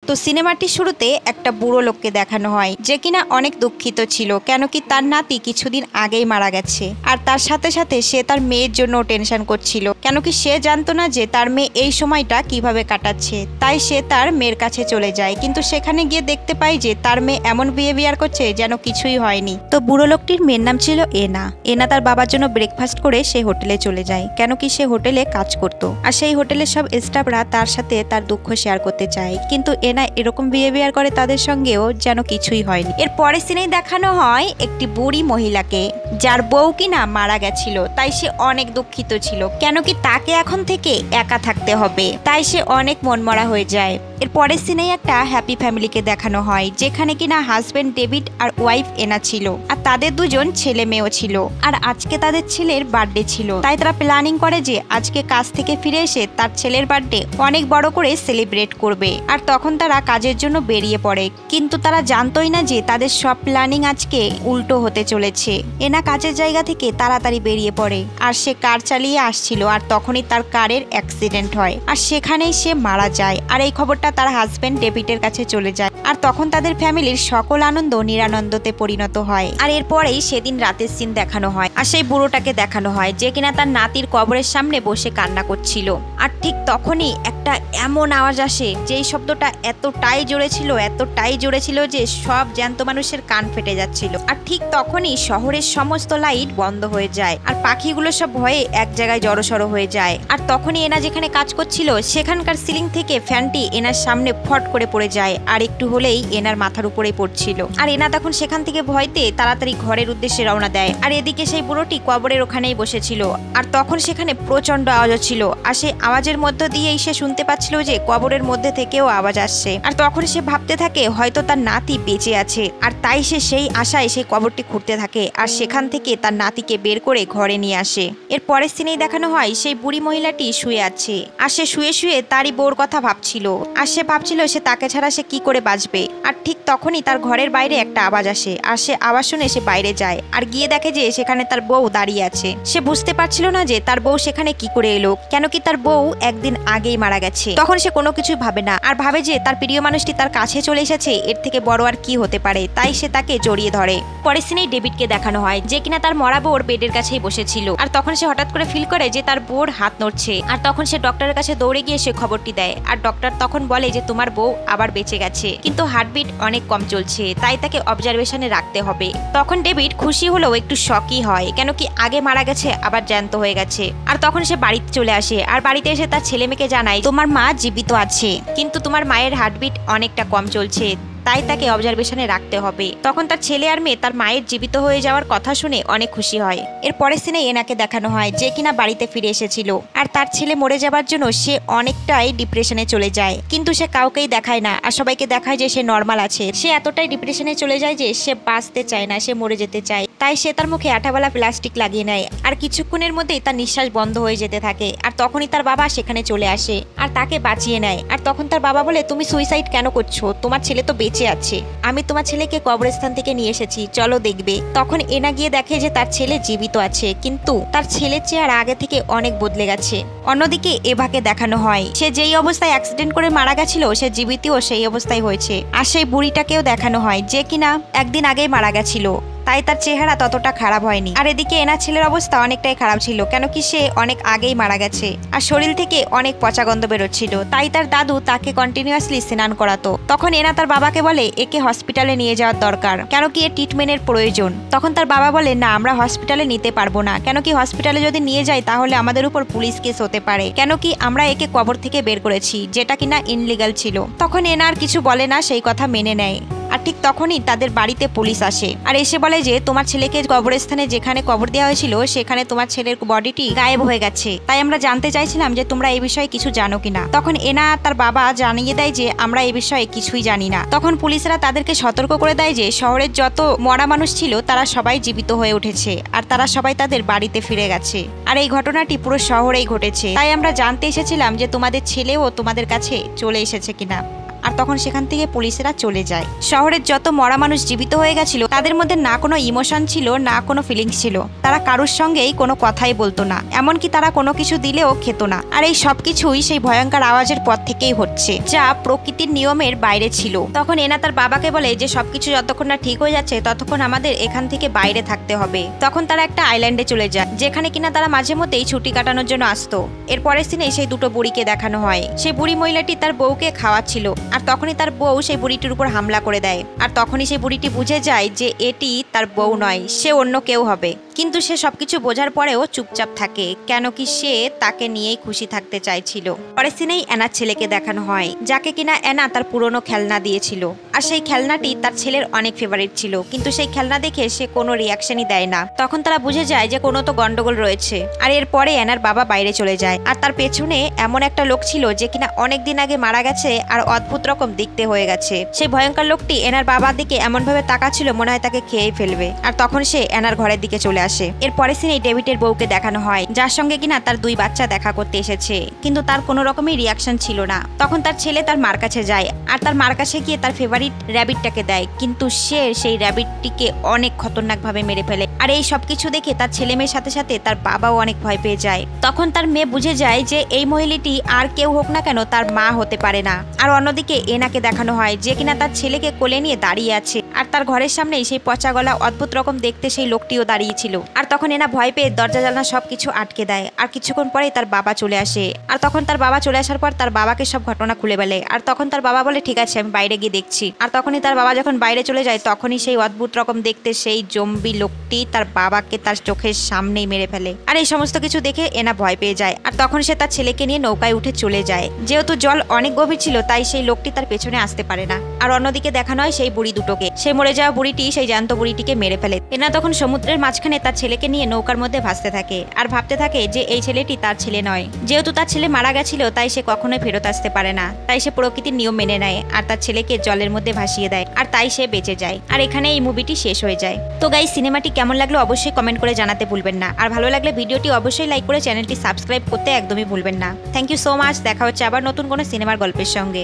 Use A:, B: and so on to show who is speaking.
A: তো সিনেমাটির শুরুতে একটা বুড়ো লোককে দেখানো হয় যে কিনা অনেক দুঃখিত ছিল, কেন কি তার নাতি কিছুদিন আগেই মারা গেছে। আর তার সাথে সাথে সে তার মেয়ের জন্য টেনশন করছিল, কেন কি সে জানতো না যে তার মেয়ে এই সময়টা কিভাবে কাটাচ্ছে। তাই সে তার মেয়ের কাছে চলে যায়, কিন্তু সেখানে গিয়ে দেখতে পাই যে তার মেয়ে এমন বিহেভিয়ার করছে যেন কিছুই হয়নি। তো বুড়ো লোকটির মেয়ের নাম ছিল এনা। এনা তার বাবার জন্য ব্রেকফাস্ট করে সে হোটেলে চলে যায়, কেন কি সে হোটেলে কাজ করতো। আর সেই হোটেলের সব স্টাফরা তার সাথে তার দুঃখ শেয়ার করতে চায়, কিন্তু এনা এরকম বিহেভিয়ার করে তাদের সঙ্গেও যেন কিছুই হয়নি। এর পরের সিনেই দেখানো হয় একটি বুড়ি মহিলাকে, যার বউ কিনা মারা গেছিল। তাই সে অনেক দুঃখিত ছিল, কেন কি তাকে এখন থেকে একা থাকতে হবে। তাই সে অনেক মনমরা হয়ে যায়। এর পরের সিনেই একটা হ্যাপি ফ্যামিলিকে দেখানো হয়, যেখানে কিনা হাজবেন্ড ডেভিড আর ওয়াইফ এনা ছিল, আর তাদের দুজন ছেলে মেয়েও ছিল। আর আজকে তাদের ছেলের বার্থডে ছিল, তাই তারা প্ল্যানিং করে যে আজকে কাজ থেকে ফিরে এসে তার ছেলের বার্থডে অনেক বড় করে সেলিব্রেট করবে। আর তখন তারা কাজের জন্য বেরিয়ে পড়ে, কিন্তু তারা জানতোই না যে তাদের সব প্ল্যানিং আজকে উল্টো হতে চলেছে। এনা কাজের জায়গা থেকে তাড়াতাড়ি বেরিয়ে পড়ে, আর সে কার চালিয়ে আসছিল, আর তখনই তার কারের অ্যাক্সিডেন্ট হয়, আর সেখানেই সে মারা যায়। আর এই খবরটা তার হাজবেন্ড ডেভিডের কাছে চলে যায়, আর তখন তাদের ফ্যামিলির সকল আনন্দ নিরানন্দতে পরিণত হয়। আর এরপরেই সেদিন রাতের সিন দেখানো হয়, আর সেই বুড়োটাকে দেখানো হয় যে কিনা তার নাতির কবরের সামনে বসে কান্না করছিল। আর ঠিক তখনই একটা এমন আওয়াজ আসে, যেই শব্দটা এতটাই জোরে ছিল যে সব জ্যান্ত মানুষের কান ফেটে যাচ্ছিল। আর ঠিক তখনই শহরের সমস্ত লাইট বন্ধ হয়ে যায়, আর পাখিগুলো সব ভয়ে এক জায়গায় জড়সড় হয়ে যায়। আর তখনই এনা যেখানে কাজ করছিল সেখানকার সিলিং থেকে ফ্যানটি এনার সামনে ফট করে পড়ে যায়, আর একটু হলেই এনার মাথার উপরেই পড়ছিল। আর এনা তখন সেখান থেকে ভয়তে তাড়াতাড়ি ঘরের উদ্দেশ্যে রওনা দেয়। আর এদিকে সেই বুড়োটি কবরের ওখানেই বসেছিল, আর তখন সেখানে প্রচন্ড আওয়াজ হচ্ছিল। আর সেই আওয়াজের মধ্য দিয়েই সে শুনতে পাচ্ছিল যে কবরের মধ্যে থেকেও আওয়াজ আসছে। আর তখন সে ভাবতে থাকে হয়তো তার নাতি বেঁচে আছে, আর তাই সে সেই আশায় সেই কবরটি খুঁড়তে থাকে, আর সেখান থেকে তার নাতিকে বের করে ঘরে নিয়ে আসে। এর পরের সিনেই দেখানো হয় সেই বুড়ি মহিলাটি শুয়ে আছে, আর সে শুয়ে শুয়ে তারই বউর কথা ভাবছিল। আর সে ভাবছিল সে তাকে ছাড়া সে কি করে বাঁচবে। আর ঠিক তখনই তার ঘরের বাইরে একটা আওয়াজ আসে, আর সে আওয়াজ শুনে সে বাইরে যায়, আর গিয়ে দেখে যে সেখানে তার বউ দাঁড়িয়ে আছে। সে বুঝতে পারছিল না যে তার বউ সেখানে কি করে এলো, কেন কি তার বউ একদিন আগেই মারা গেছে। তখন সে কোনো কিছু ভাবে না, আর ভাবে যে তার প্রিয় মানুষটি তার কাছে চলে এসেছে, এর থেকে বড় আর কি হতে পারে। তাই সে তাকে জড়িয়ে ধরে। পরের সিনেই ডেভিডকে দেখানো হয় যে কিনা তার মরা বউর বেডের কাছেই বসেছিল, আর তখন সে হঠাৎ করে ফিল করে যে তার বউর হাত নড়ছে। আর তখন সে ডক্টরের কাছে দৌড়ে গিয়ে সে খবরটি দেয়, আর ডক্টর তখন বলে যে তোমার বউ আবার বেঁচে গেছে, কিন্তু হার্টবিট অনেক কম চলছে, তাই তাকে অবজারভেশনে রাখতে হবে। তখন ডেভিড খুশি হলেও একটু শকই হয়, কেন কি আগে মারা গেছে আবার জ্যান্ত হয়ে গেছে। আর তখন সে বাড়িতে চলে আসে, আর বাড়িতে এসে তার ছেলে মেয়েকে জানায় তোমার মা জীবিত আছে, কিন্তু তোমার মায়ের হার্টবিট অনেকটা কম চলছে, তাই তাকে অবজারভেশনে রাখতে হবে। তখন তার ছেলে আর মেয়ে তার মায়ের জীবিত হয়ে যাওয়ার কথা শুনে অনেক খুশি হয়। এর পরের সিনে এনাকে দেখানো হয় যে কিনা বাড়িতে ফিরে এসেছিল, আর তার ছেলে মরে যাবার জন্য সে অনেকটাই ডিপ্রেশনে চলে যায়, কিন্তু সে কাউকেই দেখায় না, আর সবাইকে দেখায় যে সে নর্মাল আছে। সে এতটাই ডিপ্রেশনে চলে যায় যে সে বাঁচতে চায় না, সে মরে যেতে চায়। তাই সে তার মুখে আঠাওয়ালা প্লাস্টিক লাগিয়ে নেয়, আর কিছুক্ষণের মধ্যেই তার নিঃশ্বাস বন্ধ হয়ে যেতে থাকে। আর তখনই তার বাবা সেখানে চলে আসে, আর তাকে বাঁচিয়ে নেয়। আর তখন তার বাবা বলে তুমি সুইসাইড কেন করছো, তোমার ছেলে তো বেঁচে আছে, আমি তোমার ছেলেকে কবরস্থান থেকে নিয়ে এসেছি, চলো দেখবে। তখন এনা গিয়ে দেখে যে তার ছেলে জীবিত আছে, কিন্তু তার ছেলের চেহারা আগে থেকে অনেক বদলে গেছে। অন্যদিকে এভাকে দেখানো হয় সে যেই অবস্থায় অ্যাক্সিডেন্ট করে মারা গেছিল সে জীবিতও সেই অবস্থায় হয়েছে। আর সেই বুড়িটাকেও দেখানো হয় যে কিনা একদিন আগেই মারা গেছিল, তাই তার চেহারা ততটা খারাপ হয়নি। আর এদিকে এনার ছেলের অবস্থা অনেকটাই খারাপ ছিল, কেন কি সে অনেক আগেই মারা গেছে, আর শরীর থেকে অনেক পচা গন্ধ বেরোচ্ছিল। তাই তার দাদু তাকে কন্টিনিউয়াসলি স্নান করাতো। তখন এনা তার বাবাকে বলে একে হসপিটালে নিয়ে যাওয়ার দরকার, কেন কি এর ট্রিটমেন্টের প্রয়োজন। তখন তার বাবা বলে না, আমরা হসপিটালে নিতে পারবো না, কেন কি হসপিটালে যদি নিয়ে যাই তাহলে আমাদের উপর পুলিশ কেস হতে পারে, কেন কি আমরা একে কবর থেকে বের করেছি, যেটা কিনা ইনলিগাল ছিল। তখন এনা আর কিছু বলে না, সেই কথা মেনে নেয়। আর ঠিক তখনই তাদের বাড়িতে পুলিশ আসে, আর এসে বলে যে তোমার ছেলেকে কবরস্থানে যেখানে কবর দেওয়া হয়েছিল সেখানে তোমার ছেলের বডিটি গায়েব হয়ে গেছে, তাই আমরা জানতে চাইছিলাম যে তোমরা এই বিষয়ে কিছু জানো কিনা। তখন এনা তার বাবা জানিয়ে দেয় যে আমরা এই বিষয়ে কিছুই জানি না। তখন পুলিশরা তাদেরকে সতর্ক করে দেয় যে শহরের যত মরা মানুষ ছিল তারা সবাই জীবিত হয়ে উঠেছে, আর তারা সবাই তাদের বাড়িতে ফিরে গেছে, আর এই ঘটনাটি পুরো শহরেই ঘটেছে, তাই আমরা জানতে এসেছিলাম যে তোমাদের ছেলেও তোমাদের কাছে চলে এসেছে কিনা। আর তখন সেখান থেকে পুলিশেরা চলে যায়। শহরের যত মরা মানুষ জীবিত হয়ে গেছিল তাদের মধ্যে না কোনো ইমোশন ছিল, না কোনো ফিলিংস ছিল। তারা কারোর সঙ্গেই কোনো কথাই বলতো না, এমনকি তারা কোনো কিছু দিলেও খেত না। আর এই সবকিছুই সেই ভয়ঙ্কর আওয়াজের পর থেকেই হচ্ছে, যা প্রকৃতির নিয়মের বাইরে ছিল। তখন এনা তার বাবাকে বলে যে সবকিছু যতক্ষণ না ঠিক হয়ে যাচ্ছে ততক্ষণ আমাদের এখান থেকে বাইরে থাকতে হবে। তখন তারা একটা আইল্যান্ডে চলে যায়, যেখানে কিনা তারা মাঝে মধ্যেই ছুটি কাটানোর জন্য আসতো। এরপরের সিনে সেই দুটো বুড়িকে দেখানো হয়। সেই বুড়ি মহিলাটি তার বউকে খাওয়াচ্ছিল, আর তখনই তার বউ সেই বুড়িটির উপর হামলা করে দেয়। আর তখনই সেই বুড়িটি বুঝে যায় যে এটি তার বউ নয়, সে অন্য কেউ হবে। কিন্তু সে সবকিছু বোঝার পরেও চুপচাপ থাকে, কেন কি সে তাকে নিয়েই খুশি থাকতে চাইছিল। পরের সিনেই এনার ছেলেকে দেখানো হয়, যাকে কিনা এনা তার পুরনো খেলনা দিয়েছিল। আর সেই খেলনাটি তার ছেলের অনেক ফেভারিট ছিল, কিন্তু সেই খেলনা দেখে সে কোনো রিয়াকশনই দেয় না। তখন তারা বুঝে যায় যে কোনো তো গন্ডগোল রয়েছে। আর এরপরে এনার বাবা বাইরে চলে যায়, আর তার পেছনে এমন একটা লোক ছিল যে কিনা অনেক দিন আগে মারা গেছে আর অদ্ভুত রকম দেখতে হয়ে গেছে। সেই ভয়ঙ্কর লোকটি এনার বাবার দিকে এমন ভাবে তাকাচ্ছিল মনে হয় তাকে খেয়ে ফেলবে। আর তখন সে এনার ঘরের দিকে চলে আসে। এরপরে সিনে ডেভিডের বউকে দেখানো হয়, যার সঙ্গে কিনা তার দুই বাচ্চা দেখা করতে এসেছে, কিন্তু তার কোনো রকমের রিয়াকশন ছিল না। তখন তার ছেলে তার মার কাছে যায়, আর তার মার কাছে গিয়ে তার ফেভারিট র্যাবিটটাকে দেয়, কিন্তু সে সেই র্যাবিটটিকে অনেক খতরনাক ভাবে মেরে ফেলে। আর এই সবকিছু দেখে তার ছেলে মেয়ের সাথে সাথে তার বাবাও অনেক ভয় পেয়ে যায়। তখন তার মেয়ে বুঝে যায় যে এই মহিলাটি আর কেউ হোক না কেন তার মা হতে পারে না। আর অন্যদিকে এনাকে দেখানো হয়, যে কিনা তার ছেলেকে কোলে নিয়ে দাঁড়িয়ে আছে, আর তার ঘরের সামনেই সেই পচা গলা অদ্ভুত রকম দেখতে সেই লোকটিও দাঁড়িয়েছিল। আর তখন এনা ভয় পেয়ে দরজা জানলা সবকিছু আটকে দেয়। আর কিছুক্ষণ পরেই তার বাবা চলে আসে, আর তখন তার বাবা চলে আসার পর তার বাবাকে সব ঘটনা খুলে বলে। আর তখন তার বাবা বলে ঠিক আছে আমি বাইরে গিয়ে দেখছি। আর তখনই তার বাবা যখন বাইরে চলে যায়, তখনই সেই অদ্ভুত রকম দেখতে সেই জম্বি লোকটি তার বাবাকে তার চোখের সামনেই মেরে ফেলে। আর এই সমস্ত কিছু দেখে এনা ভয় পেয়ে যায়, আর তখন সে তার ছেলেকে নিয়ে নৌকায় উঠে চলে যায়। যেহেতু জল অনেক গভীর ছিল তাই সেই লোকটি তার পেছনে আসতে পারে না। আর অন্যদিকে দেখানো হয় সেই বুড়ি দুটোকে, সেই মরে যাওয়া বুড়িটি সেই জ্যান্ত বুড়িটিকে মেরে ফেলে। এনা তখন সমুদ্রের মাঝখানে তার ছেলেকে নিয়ে নৌকার মধ্যে ভাসতে থাকে, আর ভাবতে থাকে যে এই ছেলেটি তার ছেলে নয়। যেহেতু তার ছেলে মারা গেছিল তাই সে কখনোই ফেরত আসতে পারে না, তাই সে প্রকৃতির নিয়ম মেনে নেয় আর তার ছেলেকে জলের মধ্যে ভাসিয়ে দেয়, আর তাই সে বেঁচে যায়। আর এখানে এই মুভিটি শেষ হয়ে যায়। তো গাইস, সিনেমাটি কেমন লাগলো অবশ্যই কমেন্ট করে জানাতে ভুলবেন না, আর ভালো লাগলে ভিডিওটি অবশ্যই লাইক করে চ্যানেলটি সাবস্ক্রাইব করতে একদমই ভুলবেন না। Thank you so much. দেখা হচ্ছে আবার নতুন কোনো সিনেমার গল্পের সঙ্গে।